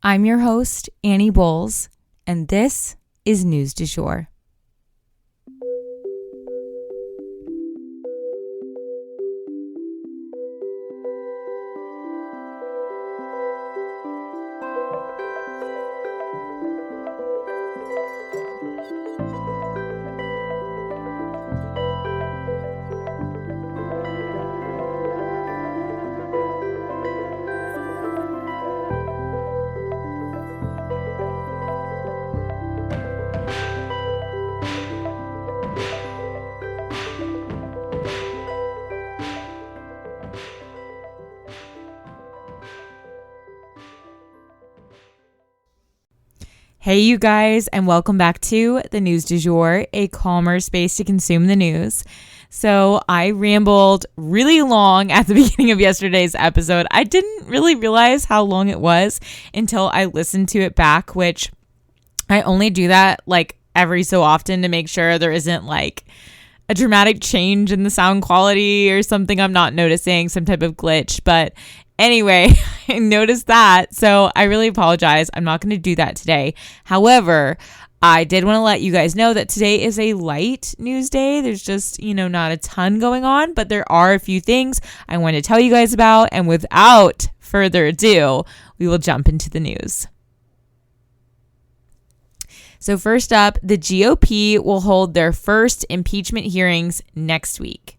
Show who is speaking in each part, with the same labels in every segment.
Speaker 1: I'm your host, Annie Bowles, and this is News du Jour. Hey, you guys, and welcome back to the News du Jour, a calmer space to consume the news. So I rambled really long at the beginning of yesterday's episode. I didn't really realize how long it was until I listened to it back, which I only do that like every so often to make sure there isn't like a dramatic change in the sound quality or something I'm not noticing, some type of glitch. But anyway, I noticed that, so I really apologize. I'm not going to do that today. However, I did want to let you guys know that today is a light news day. There's just, not a ton going on, but there are a few things I want to tell you guys about. And without further ado, we will jump into the news. So first up, the GOP will hold their first impeachment hearings next week.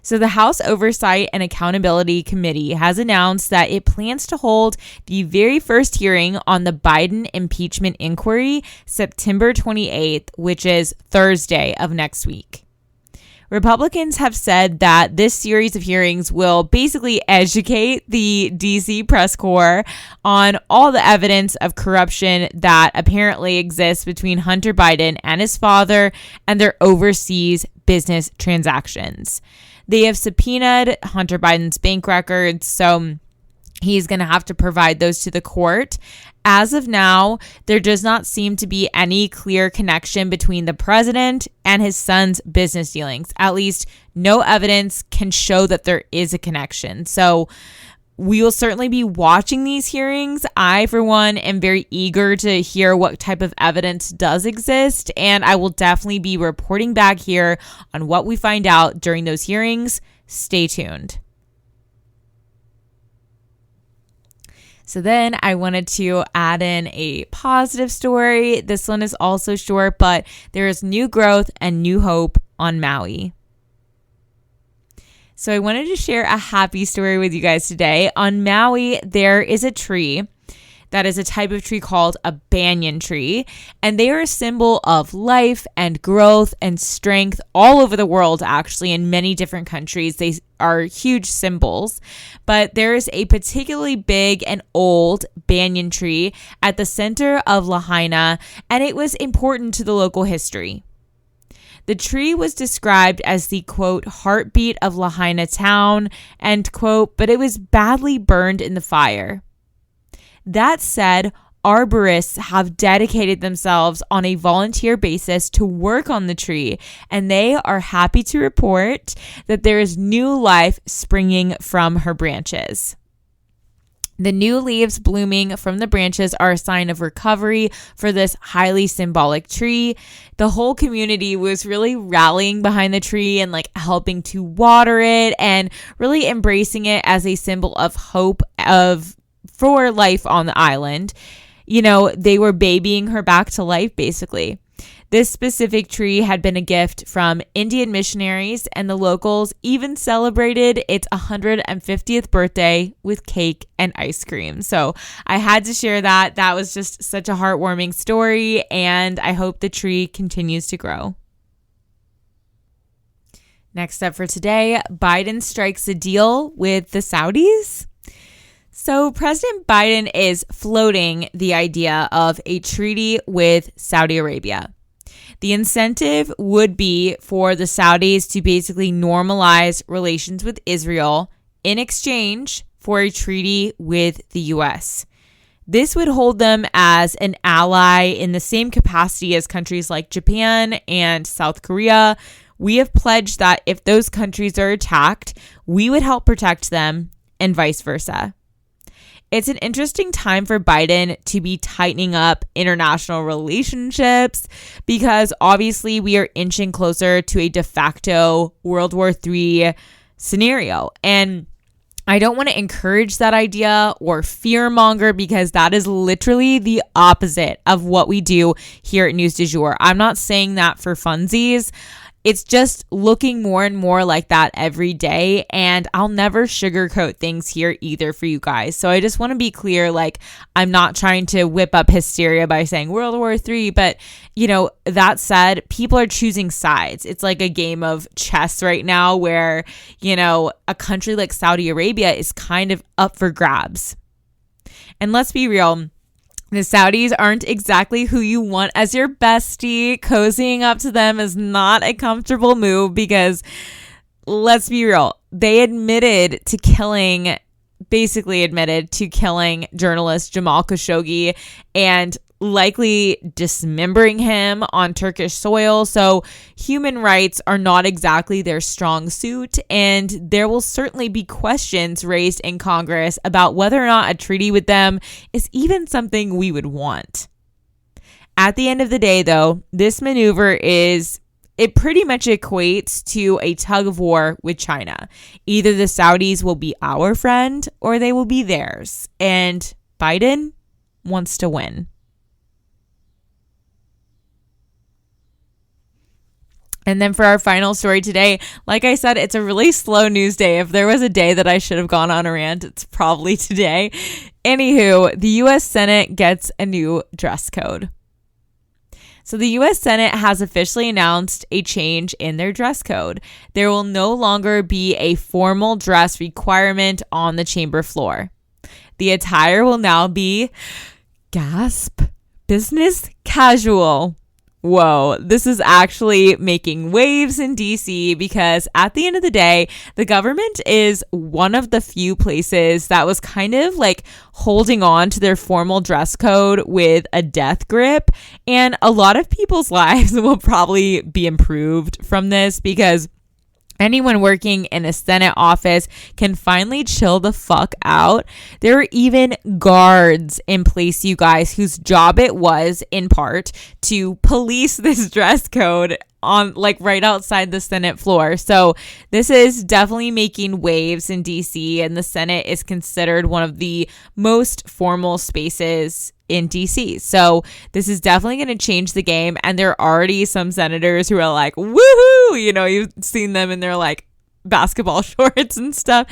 Speaker 1: So the House Oversight and Accountability Committee has announced that it plans to hold the very first hearing on the Biden impeachment inquiry September 28th, which is Thursday of next week. Republicans have said that this series of hearings will basically educate the DC press corps on all the evidence of corruption that apparently exists between Hunter Biden and his father and their overseas business transactions. They have subpoenaed Hunter Biden's bank records, so he's going to have to provide those to the court. As of now, there does not seem to be any clear connection between the president and his son's business dealings. At least no evidence can show that there is a connection. So we will certainly be watching these hearings. I, for one, am very eager to hear what type of evidence does exist, and I will definitely be reporting back here on what we find out during those hearings. Stay tuned. So then I wanted to add in a positive story. This one is also short, but there is new growth and new hope on Maui. So I wanted to share a happy story with you guys today. On Maui, there is a tree that is a type of tree called a banyan tree, and they are a symbol of life and growth and strength all over the world, actually, in many different countries. They are huge symbols, but there is a particularly big and old banyan tree at the center of Lahaina, and it was important to the local history. The tree was described as the, quote, heartbeat of Lahaina town, end quote, but it was badly burned in the fire. That said, arborists have dedicated themselves on a volunteer basis to work on the tree, and they are happy to report that there is new life springing from her branches. The new leaves blooming from the branches are a sign of recovery for this highly symbolic tree. The whole community was really rallying behind the tree and helping to water it and really embracing it as a symbol of hope for life on the island. They were babying her back to life, basically. This specific tree had been a gift from Indian missionaries, and the locals even celebrated its 150th birthday with cake and ice cream. So I had to share that. That was just such a heartwarming story, and I hope the tree continues to grow. Next up for today, Biden strikes a deal with the Saudis. So President Biden is floating the idea of a treaty with Saudi Arabia. The incentive would be for the Saudis to basically normalize relations with Israel in exchange for a treaty with the U.S. This would hold them as an ally in the same capacity as countries like Japan and South Korea. We have pledged that if those countries are attacked, we would help protect them and vice versa. It's an interesting time for Biden to be tightening up international relationships because obviously we are inching closer to a de facto World War III scenario. And I don't want to encourage that idea or fearmonger because that is literally the opposite of what we do here at News du Jour. I'm not saying that for funsies. It's just looking more and more like that every day. And I'll never sugarcoat things here either for you guys. So I just want to be clear, like, I'm not trying to whip up hysteria by saying World War III. But, that said, people are choosing sides. It's like a game of chess right now where, a country like Saudi Arabia is kind of up for grabs. And let's be real. The Saudis aren't exactly who you want as your bestie. Cozying up to them is not a comfortable move because, let's be real, they basically admitted to killing journalist Jamal Khashoggi and likely dismembering him on Turkish soil. So human rights are not exactly their strong suit, and there will certainly be questions raised in Congress about whether or not a treaty with them is even something we would want. At the end of the day, though, this maneuver it pretty much equates to a tug of war with China. Either the Saudis will be our friend or they will be theirs. And Biden wants to win. And then for our final story today, like I said, it's a really slow news day. If there was a day that I should have gone on a rant, it's probably today. Anywho, the U.S. Senate gets a new dress code. So the U.S. Senate has officially announced a change in their dress code. There will no longer be a formal dress requirement on the chamber floor. The attire will now be, gasp, business casual. Whoa, this is actually making waves in DC because at the end of the day, the government is one of the few places that was kind of like holding on to their formal dress code with a death grip. And a lot of people's lives will probably be improved from this because anyone working in a Senate office can finally chill the fuck out. There are even guards in place, you guys, whose job it was, in part, to police this dress code on right outside the Senate floor. So this is definitely making waves in DC, and the Senate is considered one of the most formal spaces in DC. So this is definitely going to change the game. And there are already some senators who are like, woohoo, you've seen them in their basketball shorts and stuff,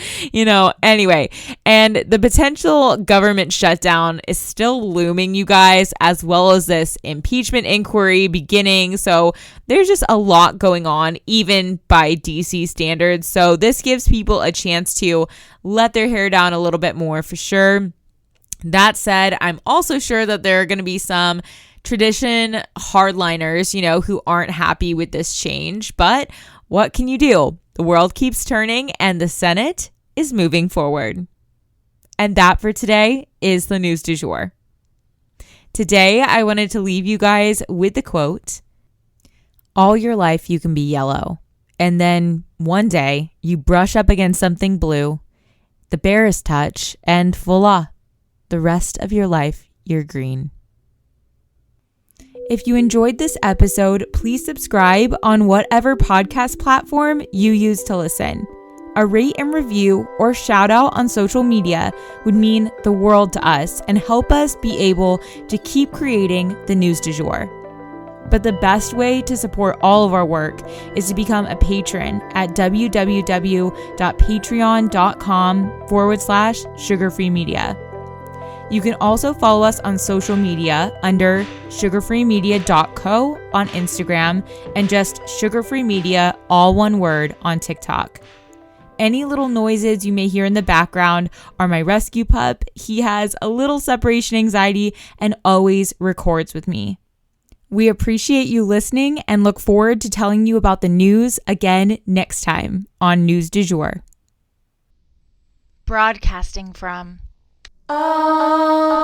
Speaker 1: anyway. And the potential government shutdown is still looming, you guys, as well as this impeachment inquiry beginning. So there's just a lot going on, even by DC standards. So this gives people a chance to let their hair down a little bit more for sure. That said, I'm also sure that there are going to be some tradition hardliners, who aren't happy with this change. But what can you do? The world keeps turning and the Senate is moving forward. And that for today is the News du Jour. Today, I wanted to leave you guys with the quote, all your life you can be yellow. And then one day you brush up against something blue, the barest touch, and voila. The rest of your life, you're green. If you enjoyed this episode, please subscribe on whatever podcast platform you use to listen. A rate and review or shout out on social media would mean the world to us and help us be able to keep creating the News du Jour. But the best way to support all of our work is to become a patron at www.patreon.com/sugarfreemedia. You can also follow us on social media under sugarfreemedia.co on Instagram and just sugarfreemedia, all one word, on TikTok. Any little noises you may hear in the background are my rescue pup. He has a little separation anxiety and always records with me. We appreciate you listening and look forward to telling you about the news again next time on News du Jour.
Speaker 2: Broadcasting from... Oh.